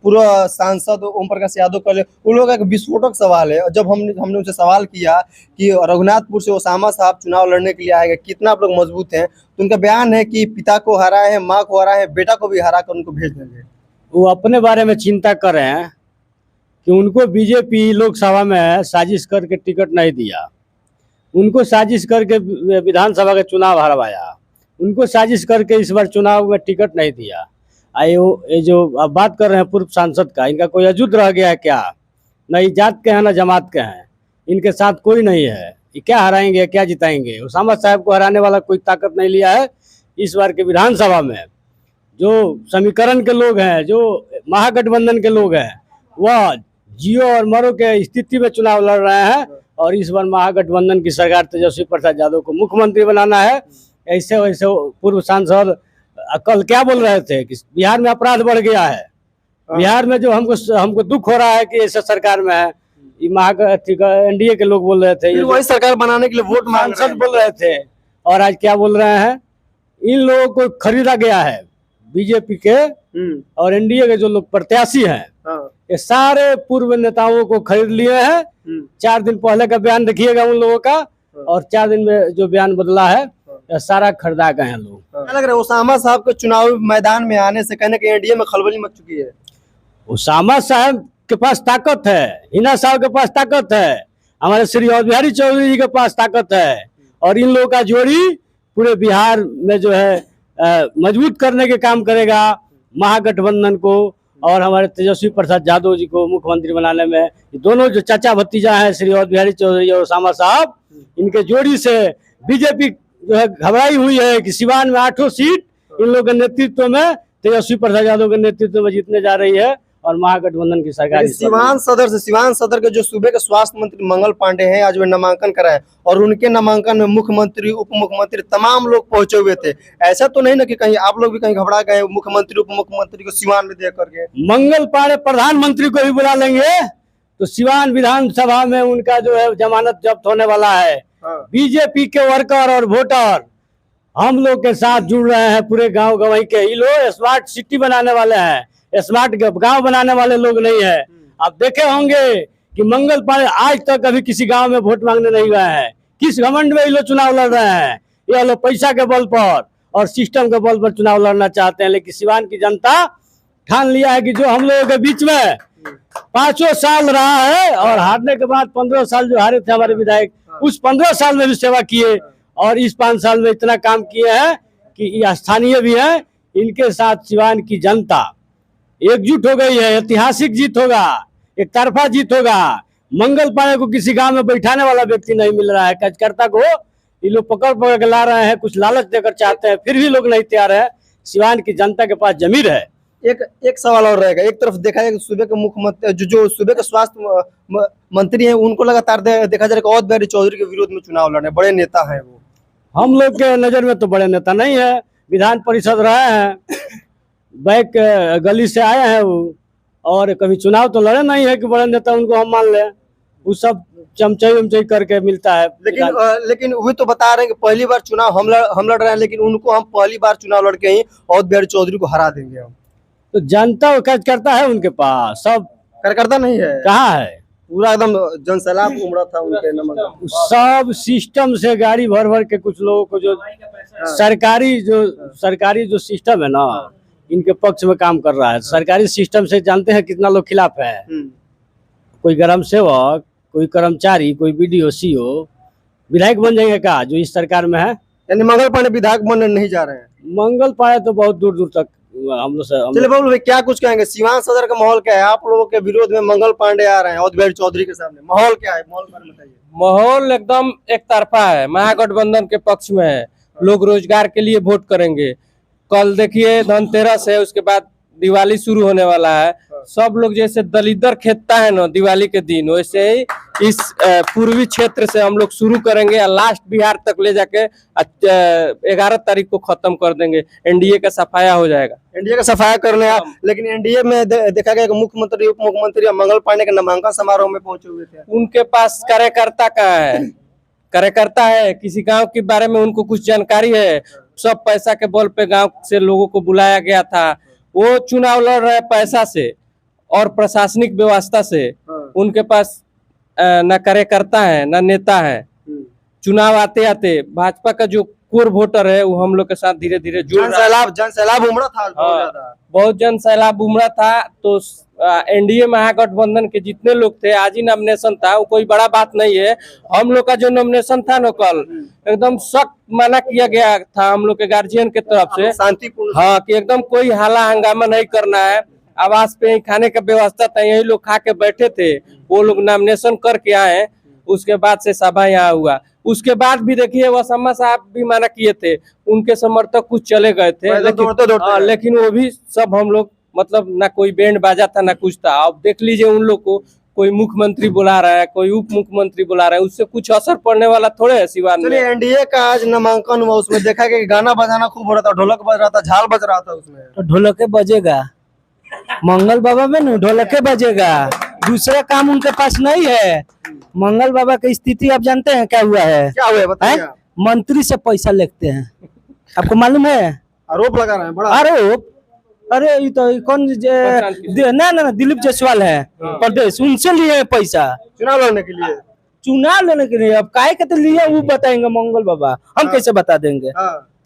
पूर्व सांसद ओम प्रकाश यादव कर ले, उन लोगों का एक विस्फोटक सवाल है। जब हमने उनसे सवाल किया कि रघुनाथपुर से ओसामा साहब चुनाव लड़ने के लिए आएंगे, कितना आप लोग मजबूत हैं, तो उनका बयान है कि पिता को हराए हैं, माँ को हराए हैं, बेटा को भी हरा कर उनको भेज देंगे। वो अपने बारे में चिंता कर रहे हैं कि उनको बीजेपी लोकसभा में साजिश करके टिकट नहीं दिया, उनको साजिश करके विधानसभा का चुनाव हरवाया, उनको साजिश करके इस बार चुनाव में टिकट नहीं दिया। ये जो अब बात कर रहे हैं पूर्व सांसद का, इनका कोई अजुद रह गया है क्या? न ये जात के हैं न जमात के हैं, इनके साथ कोई नहीं है। ये क्या हराएंगे, क्या जिताएंगे? ओसामा साहब को हराने वाला कोई ताकत नहीं लिया है। इस बार के विधानसभा में जो समीकरण के लोग हैं, जो महागठबंधन के लोग हैं, वह जियो और मरो के स्थिति में चुनाव लड़ रहे हैं। और इस बार महागठबंधन की सरकार तेजस्वी प्रसाद यादव को मुख्यमंत्री बनाना है। ऐसे वैसे पूर्व सांसद कल क्या बोल रहे थे कि बिहार में अपराध बढ़ गया है, बिहार में जो हमको दुख हो रहा है कि ऐसे सरकार में है। एनडीए के लोग बोल रहे थे, वही सरकार बनाने के लिए वोट मांग सांसद बोल रहे थे, और आज क्या बोल रहे हैं? इन लोगों को खरीदा गया है बीजेपी के और एनडीए के जो लोग प्रत्याशी हैं, ये सारे पूर्व नेताओं को खरीद लिए हैं। 4 दिन पहले का बयान देखिएगा उन लोगों का, और 4 दिन में जो बयान बदला है, सारा खरीदा गए हैं लोग। क्या लग रहा है ओसामा साहब के चुनावी मैदान में आने से कहने के एनडीए में खलबली मच चुकी है? ओसामा साहब के पास ताकत है, हिना साहब के पास ताकत है, हमारे श्री अवध बिहारी चौधरी जी के पास ताकत है, और इन लोगों का जोड़ी पूरे बिहार में जो है मजबूत करने के काम करेगा महागठबंधन को और हमारे तेजस्वी प्रसाद यादव जी को मुख्यमंत्री बनाने में। दोनों जो चाचा भतीजा हैं, श्री अवध बिहारी चौधरी और ओसामा साहब, इनके जोड़ी से बीजेपी जो है घबराई हुई है कि सिवान में 8 सीट इन लोगों के नेतृत्व में, तेजस्वी प्रसाद यादव के नेतृत्व में जीतने जा रही है, और महागठबंधन की सरकार। सिवान सदर के जो सूबे के स्वास्थ्य मंत्री मंगल पांडे हैं, आज वे नामांकन कराए, और उनके नामांकन में मुख्यमंत्री, उप मुख्यमंत्री, तमाम लोग पहुंचे हुए थे। ऐसा तो नहीं ना कि कहीं आप लोग भी कहीं घबरा गए मुख्यमंत्री, उप मुख्यमंत्री को सिवान में देख करके? मंगल पांडे प्रधानमंत्री को भी बुला लेंगे तो सिवान विधानसभा में उनका जो है जमानत जब्त होने वाला है। बीजेपी के वर्कर और वोटर हम लोग के साथ जुड़ रहे हैं, पूरे गांव गंवई के। ये लोग स्मार्ट सिटी बनाने वाले हैं, स्मार्ट गांव बनाने वाले लोग नहीं है। आप देखे होंगे कि मंगल पांडे आज तक अभी किसी गांव में वोट मांगने नहीं गए हैं। किस घमंड में ये लोग चुनाव लड़ रहे हैं? ये लोग पैसा के बल पर और सिस्टम के बल पर चुनाव लड़ना चाहते हैं। लेकिन सिवान की जनता ठान लिया है कि जो हम लोगों के बीच में 5 साल रहा है, और हारने के बाद 15 साल जो हारे थे हमारे विधायक, उस 15 साल में भी सेवा किए, और इस 5 साल में इतना काम किए हैं कि ये स्थानीय भी हैं। इनके साथ सिवान की जनता एकजुट हो गई है। ऐतिहासिक जीत होगा, एक तरफा जीत होगा। मंगल पांडे को किसी गांव में बैठाने वाला व्यक्ति नहीं मिल रहा है। कार्यकर्ता को ये लोग पकड़ पकड़ के ला रहे हैं, कुछ लालच देकर चाहते हैं, फिर भी लोग नहीं तैयार है। सिवान की जनता के पास जमीर है। एक सवाल और रहेगा। एक तरफ देखा जाए सूबे के मुख्यमंत्री, जो सूबे के स्वास्थ्य मंत्री हैं, उनको लगातार देखा जा रहा है अवध बिहारी चौधरी के विरोध में चुनाव लड़ने, बड़े नेता हैं वो। हम लोग के नजर में तो बड़े नेता नहीं है। विधान परिषद रहे हैं, बैक गली से आए हैं वो, और कभी चुनाव तो लड़े नहीं है कि बड़े नेता उनको हम मान लें। वो सब चमचई उमचई करके मिलता है। लेकिन वे तो बता रहे हैं कि पहली बार चुनाव हम लड़ रहे हैं, लेकिन उनको हम पहली बार चुनाव लड़के ही अवध बिहारी चौधरी को हरा देंगे हम। तो जनता कार्यकर्ता है उनके पास, सब कार्यकर्ता नहीं है। कहाँ है? पूरा एकदम जनसैलाब उमड़ा था उनके नमक। सब सिस्टम से गाड़ी भर भर के कुछ लोगों को, जो सरकारी जो सिस्टम है ना, इनके पक्ष में काम कर रहा है। सरकारी सिस्टम से जानते हैं कितना लोग खिलाफ है। कोई ग्राम सेवक, कोई कर्मचारी, कोई बीडीओ, सीओ विधायक बन जाएंगे क्या जो इस सरकार में है? यानी मंगल पांडे विधायक बनने नहीं जा रहे हैं। मंगल पांडे तो बहुत दूर दूर तक हम लोग से। चलिए बाबू भाई, क्या कुछ कहेंगे? सिवान सदर का माहौल क्या है? आप लोगों के विरोध में मंगल पांडे आ रहे हैं अवध बिहारी चौधरी के सामने, माहौल क्या है? माहौल बताइए। माहौल एकदम एक तरफा है, महागठबंधन के पक्ष में है। लोग रोजगार के लिए वोट करेंगे। कल देखिए धनतेरस है, उसके बाद दिवाली शुरू होने वाला है। सब लोग जैसे दलिदर खेतता है ना दिवाली के दिन, वैसे ही इस पूर्वी क्षेत्र से हम लोग शुरू करेंगे और लास्ट बिहार तक ले जाके 11 तारीख को खत्म कर देंगे। एनडीए का सफाया हो जाएगा। एनडीए का सफाया करने लेकिन एनडीए में देखा गया कि मुख्यमंत्री, उप मुख्यमंत्री मंगल पांडे के नामांकन समारोह में पहुंचे हुए थे। उनके पास कार्यकर्ता का है, कार्यकर्ता है, किसी गांव के बारे में उनको कुछ जानकारी है। सब पैसा के बल पे गांव से लोगों को बुलाया गया था। वो चुनाव लड़ रहे पैसा से, और प्रशासनिक व्यवस्था से उनके पास न कार्यकर्ता है न नेता है। चुनाव आते आते भाजपा का जो कोर वोटर है वो हम लोग के साथ धीरे धीरे जुड़ रहा है। जन सैलाब उमड़ा था बहुत हाँ, ज्यादा। बहुत जन सैलाब उमड़ा था। तो एनडीए महागठबंधन के जितने लोग थे, आज ही नॉमिनेशन था, वो कोई बड़ा बात नहीं है। हम लोग का जो नॉमिनेशन था ना कल, एकदम सख्त मना किया गया था हम लोग के गार्जियन के तरफ से, शांतिपूर्ण। हाँ, कि एकदम कोई हाला हंगामा नहीं करना है। आवास पे खाने का व्यवस्था था, यही लोग खा के बैठे थे। वो लोग नॉमिनेशन करके आए, उसके बाद से सभा यहाँ हुआ। उसके बाद भी देखिए वसम्मा साहब भी मना किए थे, उनके समर्थक कुछ चले गए थे, लेकिन वो भी सब हम लोग मतलब ना कोई बैंड बाजा था ना कुछ था। अब देख लीजिए उन लोग को कोई मुख्यमंत्री बुला रहा है, कोई उप मुख्यमंत्री बुला रहा है, उससे कुछ असर पड़ने वाला थोड़े है सिवान में। एनडीए का आज नामांकन हुआ, उसमें देखा कि गाना बजाना खूब हो रहा था, ढोलक बज रहा था, झाल बज रहा था उसमें। तो ढोलके बजेगा मंगल बाबा में ना, ढोलके बजेगा, दूसरा काम उनके पास नहीं है। मंगल बाबा की स्थिति आप जानते हैं क्या हुआ है? क्या हुआ बताइए। मंत्री से पैसा लेते हैं, आपको मालूम है? आरोप लगा रहे हैं बड़ा आरोप। अरे ये तो कौन ना दिलीप जायसवाल है प्रदेश, उनसे लिए पैसा चुनाव लड़ने के लिए। चुनाव लेने के लिए। अब काय के तो लिए वो बताएंगे मंगल बाबा, हम कैसे बता देंगे?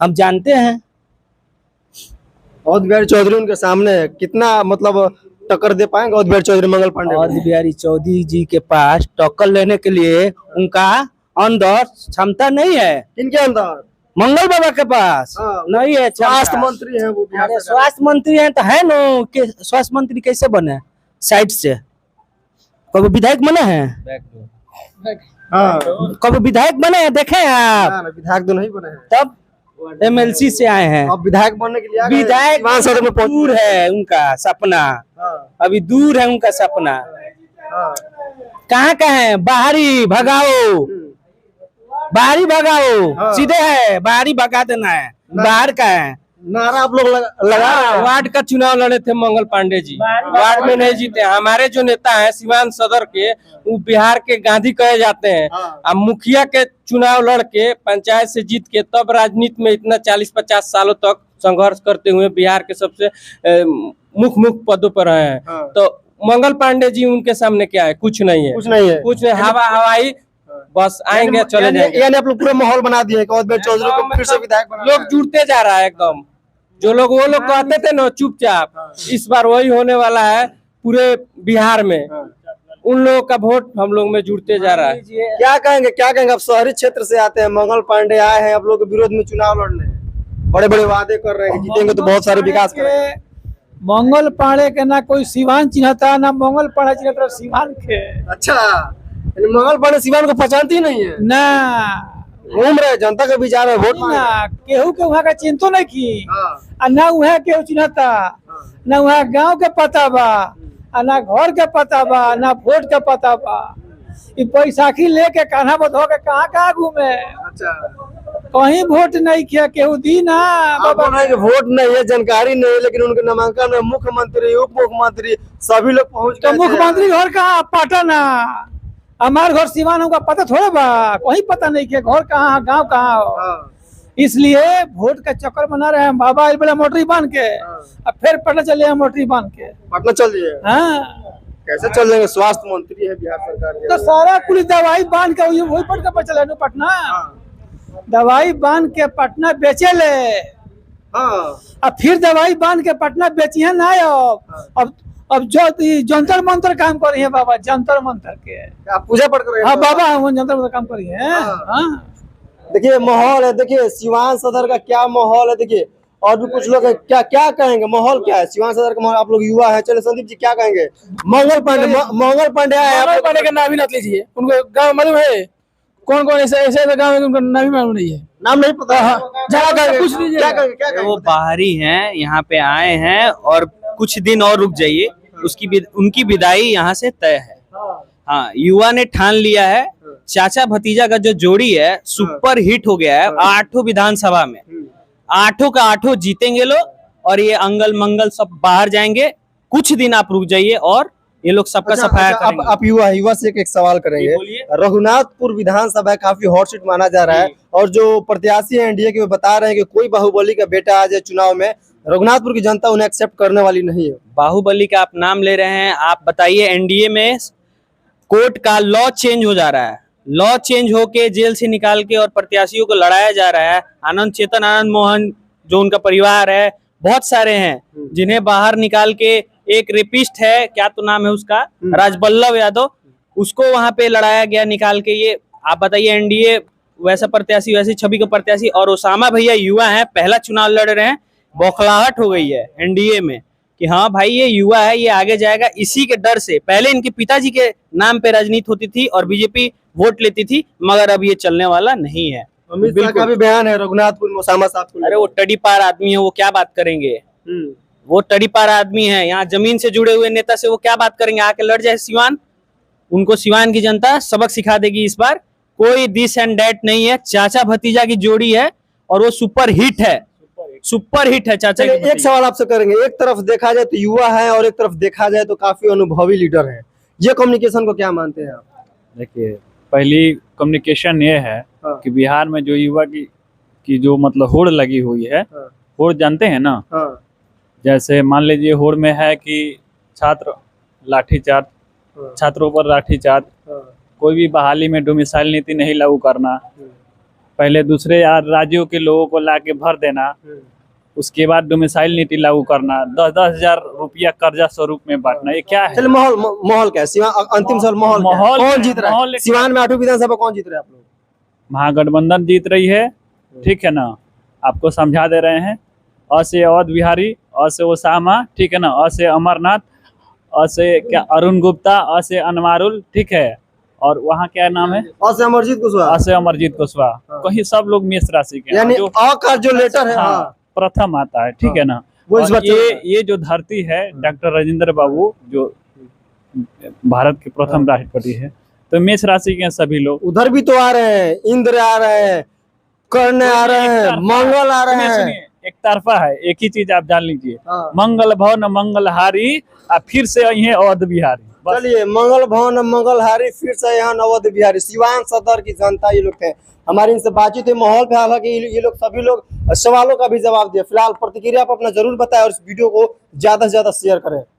हम जानते हैं। अवध बिहारी चौधरी उनके सामने कितना मतलब टक्कर दे पाएंगे अवध बिहारी चौधरी मंगल पांडे? अवध बिहारी चौधरी जी के पास टक्कर लेने के लिए उनका अंदर क्षमता नहीं है। किनके अंदर? मंगल बाबा के पास नहीं है। स्वास्थ्य मंत्री है वो, बिहार सरकार। स्वास्थ्य मंत्री है तो है नो कि स्वास्थ्य मंत्री कैसे बने साइड से? कभी विधायक बने हैं? कभी विधायक बने हैं देखे हैं आप? विधायक तो नहीं बने हैं। तब एमएलसी से आए हैं। अब विधायक बनने के लिए विधायक में दूर है उनका सपना, अभी दूर है उनका सपना। कहाँ का है? बाहरी भगाओ, बाहरी भगाओ, सीधे है बाहरी भगा देना है। बाहर का है नारा आप लोग लगा। वार्ड का चुनाव लड़े थे मंगल पांडे जी, वार्ड में नहीं जीते। हमारे जो नेता हैं सिवान सदर के, वो बिहार के गांधी कहे जाते हैं। अब मुखिया के चुनाव लड़ के पंचायत से जीत के तब राजनीति में इतना 40-50 सालों तक संघर्ष करते हुए बिहार के सबसे मुख्य पदों पर रहे हैं। तो मंगल पांडे जी उनके सामने क्या है? कुछ नहीं है, कुछ नहीं है, कुछ नहीं। हवा हवाई बस आएंगे चले जाएंगे। यानी आप लोग पूरा माहौल बना दिए कि अवध बिहारी चौधरी को फिर से विधायक बना। लोग जुड़ते जा रहा है एकदम। जो लोग वो लोग कहते थे ना चुपचाप, इस बार वही होने वाला है पूरे बिहार में। उन लोगों का वोट हम लोग में जुड़ते जा रहा है। क्या कहेंगे आप शहरी क्षेत्र से आते हैं, मंगल पांडे आए हैं आप लोग के विरोध में चुनाव लड़ने, बड़े बड़े वादे कर रहे हैं कि जीतेंगे तो बहुत सारे विकास करेंगे। मंगल पांडे के ना कोई सिवान चिन्हता ना मंगल पांडे चिन्हता सिवान के। अच्छा, मंगल पांडे सिवान को पहचानती ही नहीं है ना, घूम रहे जनता के बीच आ रहे वोट ना केहू के वहाँ का चिंतो नहीं की, ना वहाँ केहू चिन्हता, ना वहाँ गांव के पता बा, ना घर के पता बा, ना वोट के पता बा। ये बैसाखी लेके कान्हा बधो के कहाँ घूमे। अच्छा, कहीं वोट नहीं किया केहू दी ना बाबा। वोट नहीं है, जानकारी नहीं है, लेकिन उनके नामांकन में मुख्यमंत्री उप मुख्यमंत्री सभी लोग पहुँच गए। तो मुख्यमंत्री घर कहाँ? पाटना। हमारे घर सिवान होगा पता थोड़ा बा, कोई पता नहीं कि घर कहाँ गांव कहाँ। इसलिए वोट का चक्कर बना रहे हैं। बाबा बड़ा मोटरी बांध के अब फिर पटना चले हैं, मोटरी बांध के पटना चल दिए। कैसे चल जाएंगे? स्वास्थ्य मंत्री है बिहार सरकार के। तो सारा कुल दवाई बांध के वही पट के चले पटना, दवाई बांध के पटना बेचे ले। अब फिर दवाई बांध के पटना बेचिए ना। अब जो जंतर मंतर काम कर रही है बाबा, जंतर मंतर के आप पूजा पाठ कर रहे हैं? हाँ बाबा, हम जंतर मंतर काम कर रही है। देखिए माहौल है, देखिए सिवान सदर का क्या माहौल है। देखिए और भी कुछ लोग क्या कहेंगे, माहौल क्या है सिवान सदर का माहौल? आप लोग युवा है, चले संदीप जी क्या कहेंगे? मंगल पांडे आए, मंगल पांडे का नाम ही मत लीजिए। उनको गाँव मालूम है कौन कौन ऐसे गाँव में उनका नाम ही मालूम नहीं है, नाम नहीं पता। पूछ लीजिए क्या कहेंगे। वो बाहरी हैं, यहाँ पे आए हैं और कुछ दिन और रुक जाइए, उनकी विदाई यहाँ से तय है। हाँ, युवा ने ठान लिया है। चाचा भतीजा का जो जोड़ी है सुपर हिट हो गया है। 8 विधानसभा में 8 का 8 जीतेंगे लोग, और ये अंगल मंगल सब बाहर जाएंगे। कुछ दिन आप रुक जाइए और ये लोग सबका सफाया करेंगे। आप युवा से एक सवाल करेंगे। रघुनाथपुर विधानसभा काफी हॉट सीट माना जा रहा है, और जो प्रत्याशी है एनडीए के वो बता रहे हैं कि कोई बाहुबली का बेटा आ जाए चुनाव में रघुनाथपुर की जनता उन्हें एक्सेप्ट करने वाली नहीं है। बाहुबली का आप नाम ले रहे हैं, आप बताइए एनडीए में कोर्ट का लॉ चेंज हो जा रहा है, लॉ चेंज होके जेल से निकाल के और प्रत्याशियों को लड़ाया जा रहा है। आनंद चेतन आनंद मोहन जो उनका परिवार है, बहुत सारे हैं जिन्हें बाहर निकाल के, एक रेपिस्ट है, क्या तो नाम है उसका, राजबल्लभ यादव, उसको वहां पे लड़ाया गया निकाल के। ये आप बताइए एनडीए वैसा प्रत्याशी, वैसी छवि का प्रत्याशी, और ओसामा भैया युवा हैं, पहला चुनाव लड़ रहे हैं, बौखलाहट हो गई है एनडीए में कि हाँ भाई ये युवा है, ये आगे जाएगा। इसी के डर से पहले इनके पिताजी के नाम पे राजनीति होती थी और बीजेपी वोट लेती थी, मगर अब ये चलने वाला नहीं है। अमित शाह का भी बयान है रघुनाथपुर में ओसामा साहब को। अरे वो टडी पार आदमी है, वो क्या बात करेंगे, वो टडी पार आदमी है, यहाँ जमीन से जुड़े हुए नेता से वो क्या बात करेंगे, आके लड़ जाए सिवान, उनको सिवान की जनता सबक सिखा देगी इस बार। कोई दिस एंड डैट नहीं है, चाचा भतीजा की जोड़ी है और वो सुपर हिट है, सुपर हिट है चाचा। एक सवाल आपसे करेंगे, एक तरफ देखा जाए तो युवा है और एक तरफ देखा जाए तो काफी अनुभवी लीडर है, ये कम्युनिकेशन को क्या मानते हैं आप? देखिए, पहली कम्युनिकेशन ये है कि बिहार में जो युवा की जो मतलब होड़ लगी हुई है, होड़ जानते हैं ना, जैसे मान लीजिए होड़ में है कि छात्र लाठीचार्ज, छात्रों पर लाठीचार्ज, कोई भी बहाली में डोमिसाइल नीति नहीं लागू करना, पहले दूसरे राज्यों के लोगों को लाके भर देना, उसके बाद डोमिसाइल नीति लागू करना, 10-10 हजार रुपया कर्जा स्वरूप में बांटना, ये क्या है? चलिए माहौल क्या है सिवान अंतिम साल माहौल कौन जीत रहा है? सिवान में 8वीं विधानसभा कौन जीत रहा है आप लोग? महागठबंधन जीत रही है, ठीक है ना, आपको समझा दे रहे हैं। अ से अवध बिहारी, अ से ओसामा, ठीक है ना, अ से अमरनाथ, अ से क्या अरुण गुप्ता, अ से अनवारुल, ठीक है, और वहाँ क्या नाम है, अ से अमरजीत कुशवाहा, अ से अमरजीत कुशवाहा, कहीं सब लोग मेष राशि के हैं। यानी जो अ का जो लेटर है प्रथम आता है, ठीक है ना, वो इस बार ये जो धरती है डॉक्टर राजेंद्र बाबू जो भारत के प्रथम राष्ट्रपति है, तो मेष राशि के हैं सभी लोग। उधर भी तो आ रहे हैं, इंद्र आ रहे हैं, कर्ण आ रहे हैं, मंगल आ रहे हैं। एक तरफा है, एक ही चीज आप जान लीजिए, मंगल भवन मंगलहारी, और फिर से यही अवध बिहारी। चलिए, मंगल भवन मंगलहारी, फिर से यहाँ अवध बिहारी, सिवान सदर की जनता ये लोग थे। हमारी इनसे बातचीत है माहौल पे, हालांकि ये लोग सभी लोग सवालों का भी जवाब दिए। फिलहाल प्रतिक्रिया आप अपना जरूर बताएं और इस वीडियो को ज्यादा से ज्यादा शेयर करें।